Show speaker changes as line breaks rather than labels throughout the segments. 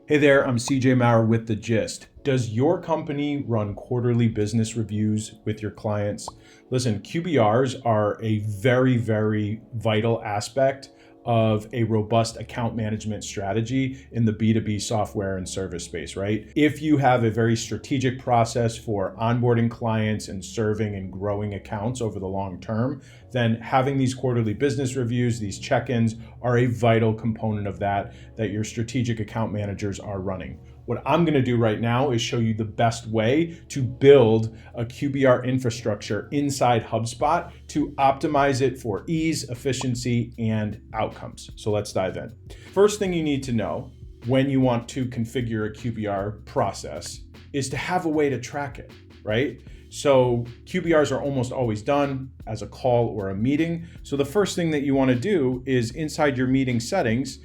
Hey there, I'm CJ Maurer with The Gist. Does your company run quarterly business reviews with your clients? Listen, QBRs are a very, very vital aspect of a robust account management strategy in the B2B software and service space, right? If you have a very strategic process for onboarding clients and serving and growing accounts over the long term, then having these quarterly business reviews, these check-ins are a vital component of that your strategic account managers are running. What I'm going to do right now is show you the best way to build a QBR infrastructure inside HubSpot to optimize it for ease, efficiency, and outcomes. So let's dive in. First thing you need to know when you want to configure a QBR process is to have a way to track it, right? So QBRs are almost always done as a call or a meeting. So the first thing that you want to do is inside your meeting settings,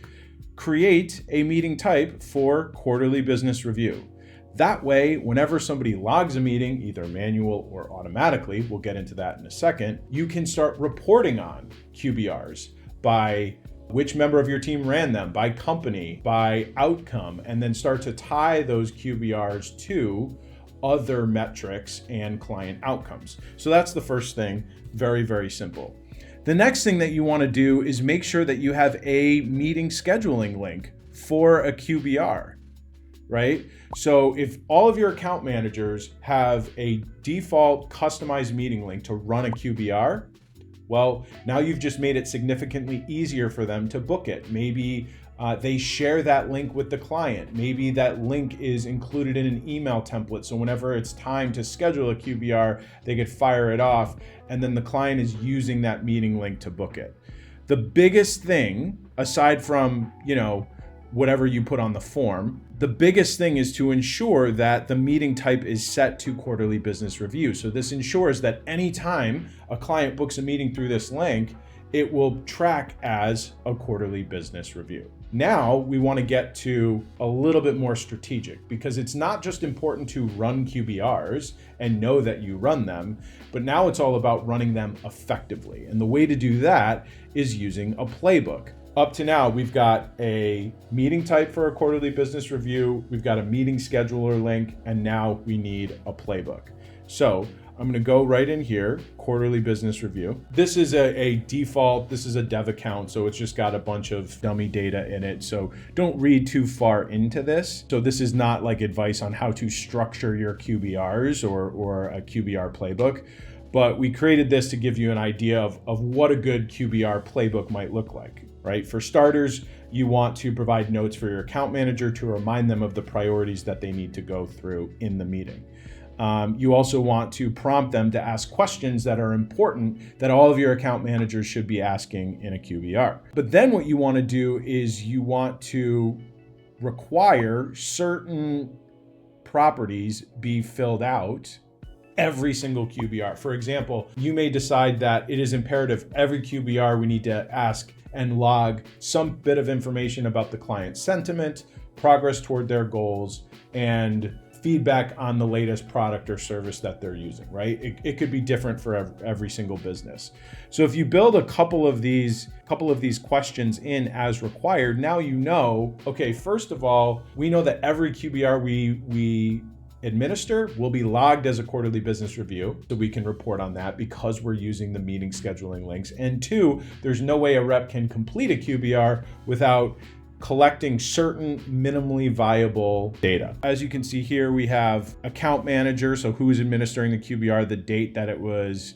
create a meeting type for quarterly business review. That way, whenever somebody logs a meeting, either manual or automatically, we'll get into that in a second, you can start reporting on QBRs by which member of your team ran them, by company, by outcome, and then start to tie those QBRs to other metrics and client outcomes. So that's the first thing, very, very simple. The next thing that you want to do is make sure that you have a meeting scheduling link for a QBR, right? So if all of your account managers have a default customized meeting link to run a QBR, well, now you've just made it significantly easier for them to book it. Maybe they share that link with the client. Maybe that link is included in an email template. So whenever it's time to schedule a QBR, they could fire it off, and then the client is using that meeting link to book it. The biggest thing, aside from, whatever you put on the form, the biggest thing is to ensure that the meeting type is set to quarterly business review. So this ensures that anytime a client books a meeting through this link, it will track as a quarterly business review. Now we want to get to a little bit more strategic, because it's not just important to run QBRs and know that you run them, but now it's all about running them effectively. And the way to do that is using a playbook. Up to now, we've got a meeting type for a quarterly business review, we've got a meeting scheduler link, and now we need a playbook. So I'm going to go right in here, quarterly business review. This is a default, this is a dev account, so it's just got a bunch of dummy data in it. So don't read too far into this. So this is not like advice on how to structure your QBRs or a QBR playbook, but we created this to give you an idea of what a good QBR playbook might look like, right? For starters, you want to provide notes for your account manager to remind them of the priorities that they need to go through in the meeting. You also want to prompt them to ask questions that are important that all of your account managers should be asking in a QBR. But then what you want to do is you want to require certain properties be filled out every single QBR. For example, you may decide that it is imperative every QBR we need to ask and log some bit of information about the client's sentiment, progress toward their goals, and feedback on the latest product or service that they're using, right? It could be different for every single business. So if you build a couple of these questions in as required, now you know, okay, first of all, we know that every QBR we administer will be logged as a quarterly business review, so we can report on that because we're using the meeting scheduling links. And two, there's no way a rep can complete a QBR without collecting certain minimally viable data. As you can see here, we have account manager, so who's administering the QBR, the date that it was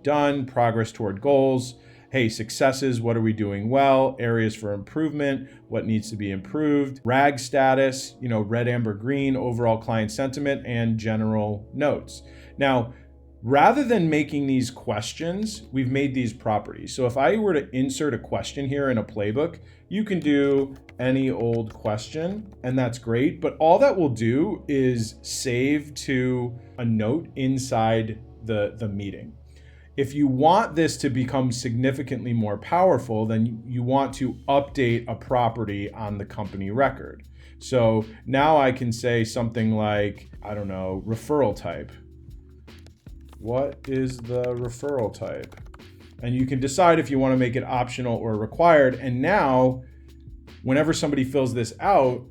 done, progress toward goals, hey, successes, what are we doing well, areas for improvement, what needs to be improved, RAG status, red, amber, green, overall client sentiment, and general notes. Now, rather than making these questions, we've made these properties. So if I were to insert a question here in a playbook, you can do any old question, and that's great. But all that will do is save to a note inside the meeting. If you want this to become significantly more powerful, then you want to update a property on the company record. So now I can say something like, referral type. What is the referral type? And you can decide if you want to make it optional or required. And now, whenever somebody fills this out,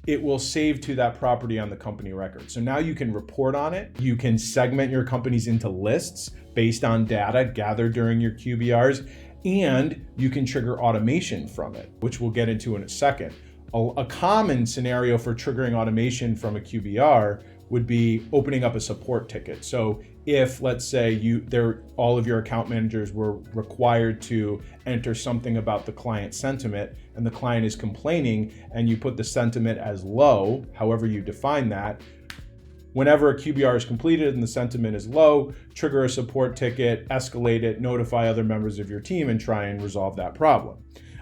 it will save to that property on the company record. So now you can report on it. You can segment your companies into lists based on data gathered during your QBRs, and you can trigger automation from it, which we'll get into in a second. A common scenario for triggering automation from a QBR would be opening up a support ticket. So if, let's say, all of your account managers were required to enter something about the client sentiment, and the client is complaining, and you put the sentiment as low, however you define that, whenever a QBR is completed and the sentiment is low, trigger a support ticket, escalate it, notify other members of your team, and try and resolve that problem.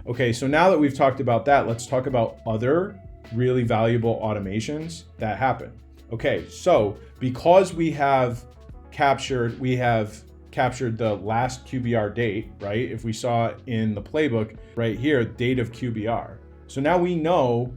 Okay, so now that we've talked about that, let's talk about other really valuable automations that happen. Okay, so because we have captured the last QBR date, right? If we saw in the playbook right here, date of QBR. So now we know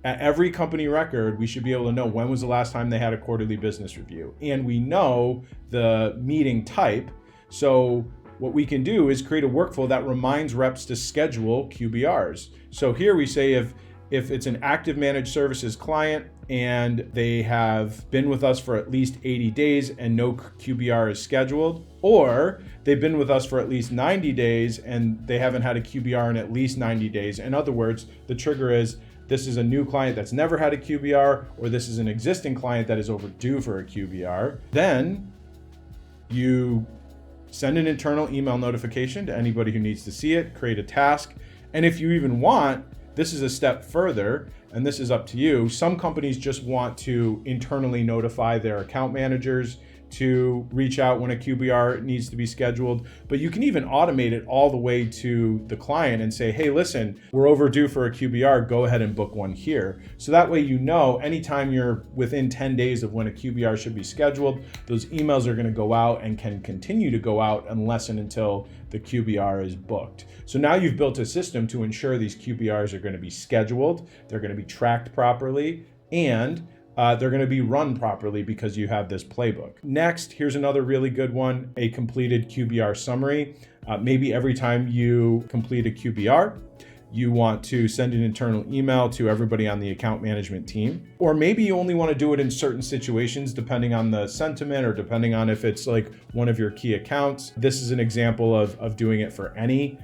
at every company record, we should be able to know when was the last time they had a quarterly business review. And we know the meeting type. So what we can do is create a workflow that reminds reps to schedule QBRs. So here we say if it's an active managed services client and they have been with us for at least 80 days and no QBR is scheduled, or they've been with us for at least 90 days and they haven't had a QBR in at least 90 days. In other words, the trigger is this is a new client that's never had a QBR, or this is an existing client that is overdue for a QBR. Then you send an internal email notification to anybody who needs to see it, create a task. And if you even want, this is a step further, and this is up to you. Some companies just want to internally notify their account managers to reach out when a QBR needs to be scheduled, but you can even automate it all the way to the client and say, hey, listen, we're overdue for a QBR, go ahead and book one here. So that way, you know, anytime you're within 10 days of when a QBR should be scheduled, those emails are gonna go out and can continue to go out unless and until the QBR is booked. So now you've built a system to ensure these QBRs are gonna be scheduled, they're gonna be tracked properly, and they're going to be run properly because you have this playbook. Next, here's another really good one, a completed QBR summary. Maybe every time you complete a QBR, you want to send an internal email to everybody on the account management team. Or maybe you only want to do it in certain situations, depending on the sentiment or depending on if it's like one of your key accounts. This is an example of doing it for any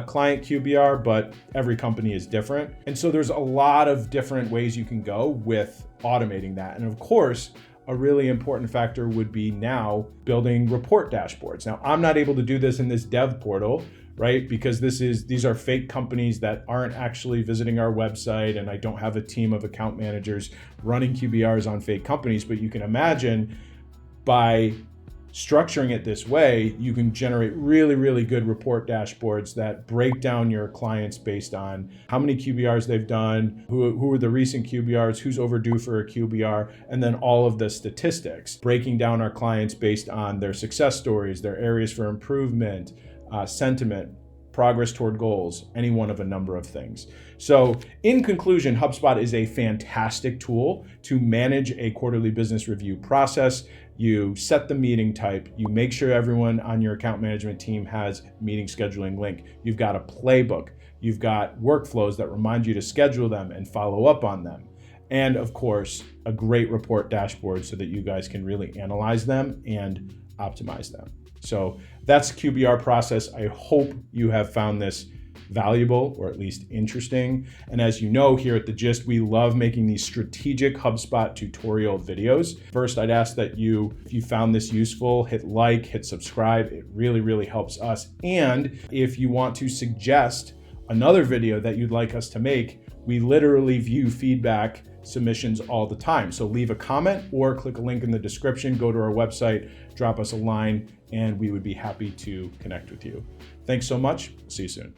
client QBR, but every company is different. And so there's a lot of different ways you can go with automating that. And of course, a really important factor would be now building report dashboards. Now, I'm not able to do this in this dev portal, right? Because these are fake companies that aren't actually visiting our website, and I don't have a team of account managers running QBRs on fake companies. But you can imagine by structuring it this way, you can generate really, really good report dashboards that break down your clients based on how many QBRs they've done, who are the recent QBRs, who's overdue for a QBR, and then all of the statistics, breaking down our clients based on their success stories, their areas for improvement, sentiment, progress toward goals, any one of a number of things. So in conclusion, HubSpot is a fantastic tool to manage a quarterly business review process. You set the meeting type, you make sure everyone on your account management team has meeting scheduling link. You've got a playbook, you've got workflows that remind you to schedule them and follow up on them. And of course, a great report dashboard so that you guys can really analyze them and optimize them. So that's the QBR process. I hope you have found this valuable or at least interesting. And as you know, here at The Gist, we love making these strategic HubSpot tutorial videos. First, I'd ask that if you found this useful, hit like, hit subscribe. It really, really helps us. And if you want to suggest another video that you'd like us to make, we literally view feedback submissions all the time. So leave a comment or click a link in the description, go to our website, drop us a line, and we would be happy to connect with you. Thanks so much. See you soon.